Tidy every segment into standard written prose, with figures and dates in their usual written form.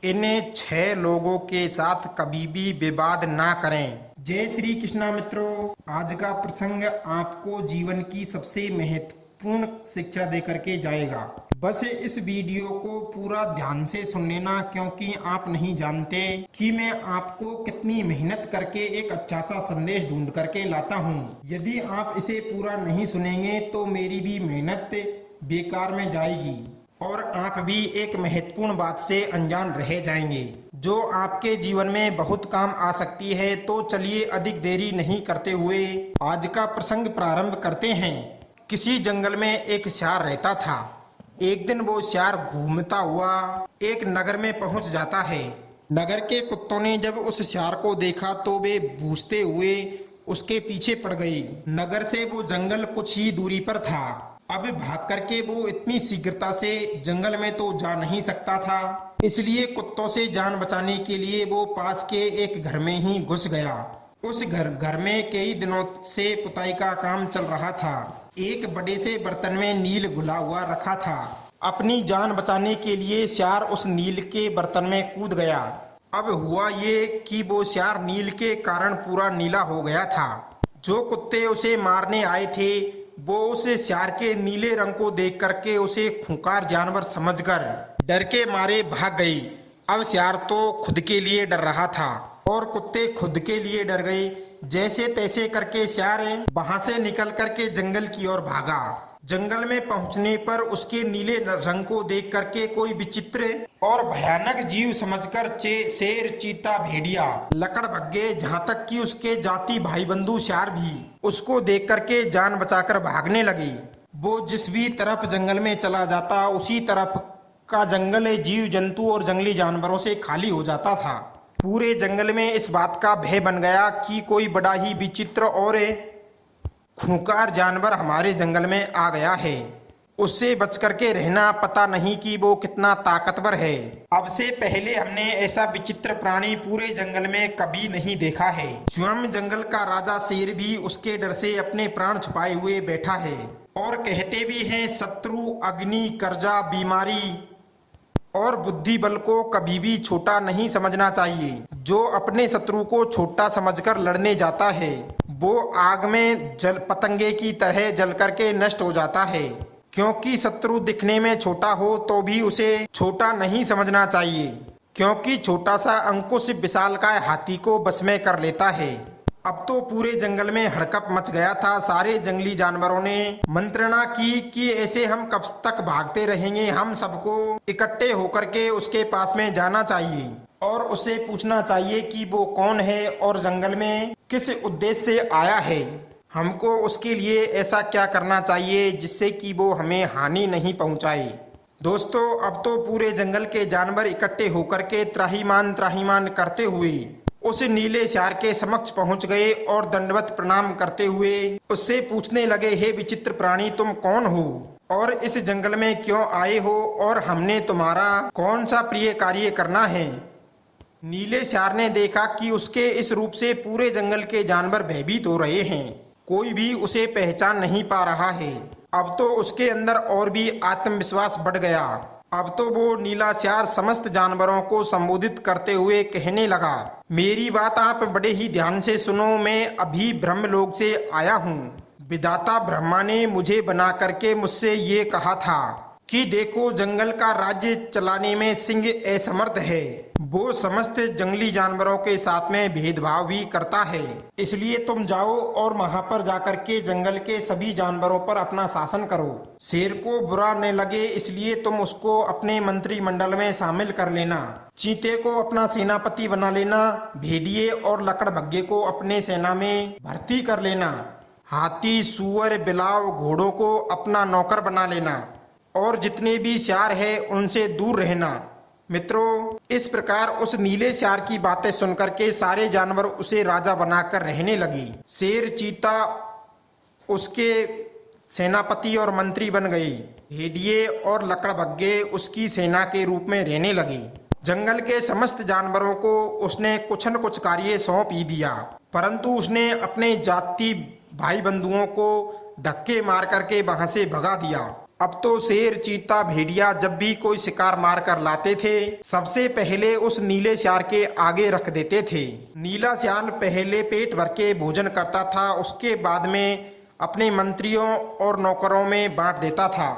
इन 6 लोगों के साथ कभी भी विवाद ना करें। जय श्री कृष्णा मित्रों, आज का प्रसंग आपको जीवन की सबसे महत्वपूर्ण शिक्षा देकर के जाएगा। बस इस वीडियो को पूरा ध्यान से सुन लेना, क्योंकि आप नहीं जानते कि मैं आपको कितनी मेहनत करके एक अच्छा सा संदेश ढूंढ करके लाता हूँ। यदि आप इसे पूरा नहीं सुनेंगे तो मेरी भी मेहनत बेकार में जाएगी और आप भी एक महत्वपूर्ण बात से अनजान रह जाएंगे, जो आपके जीवन में बहुत काम आ सकती है। तो चलिए अधिक देरी नहीं करते हुए आज का प्रसंग प्रारंभ करते हैं। किसी जंगल में एक सियार रहता था। एक दिन वो सियार घूमता हुआ एक नगर में पहुंच जाता है। नगर के कुत्तों ने जब उस सियार को देखा तो वे भूंसते हुए उसके पीछे पड़ गए। नगर से वो जंगल कुछ ही दूरी पर था। अब भाग करके वो इतनी शीघ्रता से जंगल में तो जा नहीं सकता था, इसलिए कुत्तों से जान बचाने के लिए वो पास के एक घर में ही घुस गया। उस घर में कई दिनों से पुताई का काम चल रहा था। एक बड़े से बर्तन में नील घुला हुआ रखा था। अपनी जान बचाने के लिए सियार उस नील के बर्तन में कूद गया। अब हुआ ये कि वो सियार नील के कारण पूरा नीला हो गया था। जो कुत्ते उसे मारने आए थे वो उस सियार के नीले रंग को देख करके उसे खूंखार जानवर समझकर डर के मारे भाग गई। अब सियार तो खुद के लिए डर रहा था और कुत्ते खुद के लिए डर गए। जैसे तैसे करके सियार वहां से निकल करके जंगल की ओर भागा। जंगल में पहुंचने पर उसके नीले रंग को देख करके कोई विचित्र और भयानक जीव समझकर शेर, चीता, भेड़िया, लकड़बग्गे, जहां तक कि उसके जाति भाई बंधु सियार भी उसको देख करके जान बचाकर भागने लगे। वो जिस भी तरफ जंगल में चला जाता उसी तरफ का जंगल जीव जंतु और जंगली जानवरों से खाली हो जाता था। पूरे जंगल में इस बात का भय बन गया कि कोई बड़ा ही विचित्र और खूंखार जानवर हमारे जंगल में आ गया है। उससे बच करके रहना, पता नहीं कि वो कितना ताकतवर है। अब से पहले हमने ऐसा विचित्र प्राणी पूरे जंगल में कभी नहीं देखा है। स्वयं जंगल का राजा शेर भी उसके डर से अपने प्राण छुपाए हुए बैठा है। और कहते भी हैं, शत्रु, अग्नि, कर्जा, बीमारी और बुद्धि बल को कभी भी छोटा नहीं समझना चाहिए। जो अपने शत्रु को छोटा समझकर लड़ने जाता है वो आग में जल पतंगे की तरह जल करके नष्ट हो जाता है। क्योंकि शत्रु दिखने में छोटा हो तो भी उसे छोटा नहीं समझना चाहिए, क्योंकि छोटा सा अंकुश विशालकाय हाथी को बस में कर लेता है। अब तो पूरे जंगल में हड़कंप मच गया था। सारे जंगली जानवरों ने मंत्रणा की कि ऐसे हम कब तक भागते रहेंगे, हम सबको इकट्ठे होकर के उसके पास में जाना चाहिए और उससे पूछना चाहिए कि वो कौन है और जंगल में किस उद्देश्य से आया है। हमको उसके लिए ऐसा क्या करना चाहिए जिससे कि वो हमें हानि नहीं पहुंचाए। दोस्तों, अब तो पूरे जंगल के जानवर इकट्ठे होकर के त्राहिमाम करते हुए उस नीले सियार के समक्ष पहुंच गए और दंडवत प्रणाम करते हुए उससे पूछने लगे, हे विचित्र प्राणी, तुम कौन हो और इस जंगल में क्यों आए हो और हमने तुम्हारा कौन सा प्रिय कार्य करना है। नीले सियार ने देखा कि उसके इस रूप से पूरे जंगल के जानवर भयभीत हो रहे हैं। कोई भी उसे पहचान नहीं पा रहा है। अब तो उसके अंदर और भी आत्मविश्वास बढ़ गया। अब तो वो नीला सियार समस्त जानवरों को संबोधित करते हुए कहने लगा, मेरी बात आप बड़े ही ध्यान से सुनो। मैं अभी ब्रह्मलोक से आया हूँ। विधाता ब्रह्मा ने मुझे बना करके मुझसे ये कहा था कि देखो, जंगल का राज्य चलाने में सिंह असमर्थ है। वो समस्त जंगली जानवरों के साथ में भेदभाव भी करता है। इसलिए तुम जाओ और वहां पर जाकर के जंगल के सभी जानवरों पर अपना शासन करो। शेर को बुरा न लगे इसलिए तुम उसको अपने मंत्रिमंडल में शामिल कर लेना। चीते को अपना सेनापति बना लेना। भेड़िए और लकड़बग्गे को अपने सेना में भर्ती कर लेना। हाथी, सूअर, बिलाव, घोड़ों को अपना नौकर बना लेना और जितने भी सियार है उनसे दूर रहना। मित्रों, इस प्रकार उस नीले सियार की बातें सुनकर के सारे जानवर उसे राजा बनाकर रहने लगे। शेर, चीता उसके सेनापति और मंत्री बन गए। भेड़िए और लकड़बग्गे उसकी सेना के रूप में रहने लगे। जंगल के समस्त जानवरों को उसने कुछ न कुछ कार्य सौंप ही दिया, परंतु उसने अपने जाति भाई बंधुओं को धक्के मार करके वहां से भगा दिया। अब तो शेर, चीता, भेड़िया जब भी कोई शिकार मार कर लाते थे, सबसे पहले उस नीले सियार के आगे रख देते थे। नीला सियार पहले पेट भर के भोजन करता था, उसके बाद में अपने मंत्रियों और नौकरों में बांट देता था।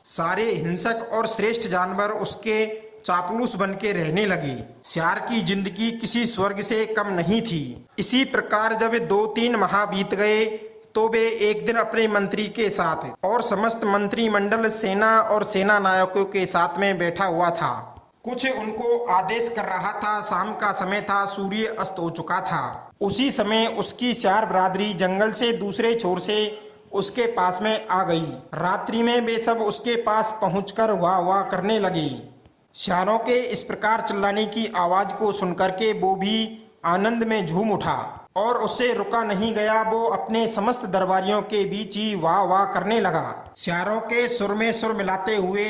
सारे हिंसक और श्रेष्ठ जानवर उसके चापलूस बन के रहने लगे। सियार की जिंदगी किसी स्वर्ग से कम नहीं थी। इसी प्रकार जब 2-3 माह बीत गए तो वे एक दिन अपने मंत्री के साथ और समस्त मंत्रिमंडल, सेना और सेना नायकों के साथ में बैठा हुआ था। कुछ उनको आदेश कर रहा था। शाम का समय था, सूर्य अस्त हो चुका था। उसी समय उसकी सियार बरादरी जंगल से दूसरे छोर से उसके पास में आ गई। रात्रि में वे सब उसके पास पहुंचकर वाह वाह करने लगे। सियारों के इस प्रकार चिल्लाने की आवाज को सुनकर के वो भी आनंद में झूम उठा और उससे रुका नहीं गया। वो अपने समस्त दरबारियों के बीच ही वाह वाह करने लगा। सियारों के सुर में सुर मिलाते हुए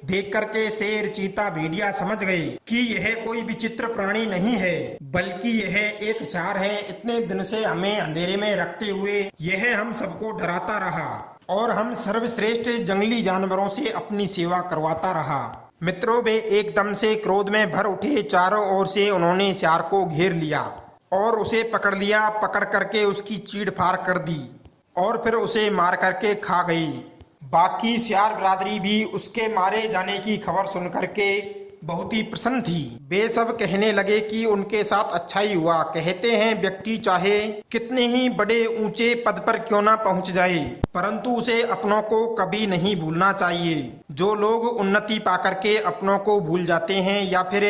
देख करके शेर, चीता, भेड़िया समझ गए कि यह कोई विचित्र प्राणी नहीं है, बल्कि यह एक सियार है। इतने दिन से हमें अंधेरे में रखते हुए यह हम सबको डराता रहा और हम सर्वश्रेष्ठ जंगली जानवरों से अपनी सेवा करवाता रहा। मित्रों, वे एकदम से क्रोध में भर उठे। चारों ओर से उन्होंने सियार को घेर लिया और उसे पकड़ लिया। पकड़ करके उसकी चीड़ फाड़ कर दी और फिर उसे मार करके खा गई। बाकी सियार बरादरी भी उसके मारे जाने की खबर सुन करके बहुत ही प्रसन्न थी। वे सब कहने लगे कि उनके साथ अच्छा ही हुआ। कहते हैं, व्यक्ति चाहे कितने ही बड़े ऊंचे पद पर क्यों ना पहुंच जाए, परंतु उसे अपनों को कभी नहीं भूलना चाहिए। जो लोग उन्नति पाकर के अपनों को भूल जाते हैं या फिर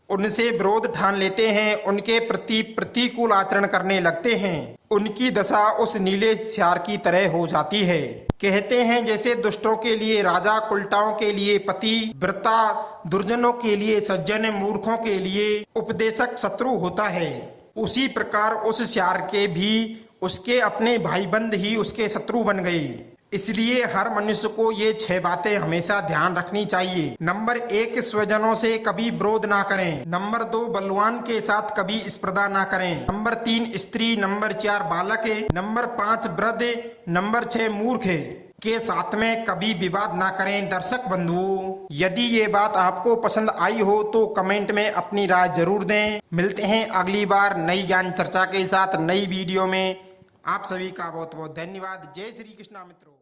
उनसे विरोध ठान लेते हैं, उनके प्रति प्रतिकूल आचरण करने लगते हैं, उनकी दशा उस नीले सियार की तरह हो जाती है। कहते हैं, जैसे दुष्टों के लिए राजा, उल्टाओं के लिए पति, व्रता, दुर्जनों के लिए सज्जन, मूर्खों के लिए उपदेशक शत्रु होता है, उसी प्रकार उस सियार के भी उसके अपने भाई बंद ही उसके शत्रु बन गए। इसलिए हर मनुष्य को ये 6 बातें हमेशा ध्यान रखनी चाहिए। नंबर 1, स्वजनों से कभी विरोध ना करें। नंबर 2, बलवान के साथ कभी स्पर्धा ना करें। नंबर 3, स्त्री। नंबर 4, बालक। नंबर 5, वृद्ध। नंबर 6, मूर्ख के साथ में कभी विवाद ना करें। दर्शक बंधुओं, यदि ये बात आपको पसंद आई हो तो कमेंट में अपनी राय जरूर दें। मिलते हैं अगली बार नई ज्ञान चर्चा के साथ नई वीडियो में। आप सभी का बहुत बहुत धन्यवाद। जय श्री कृष्णा मित्रों।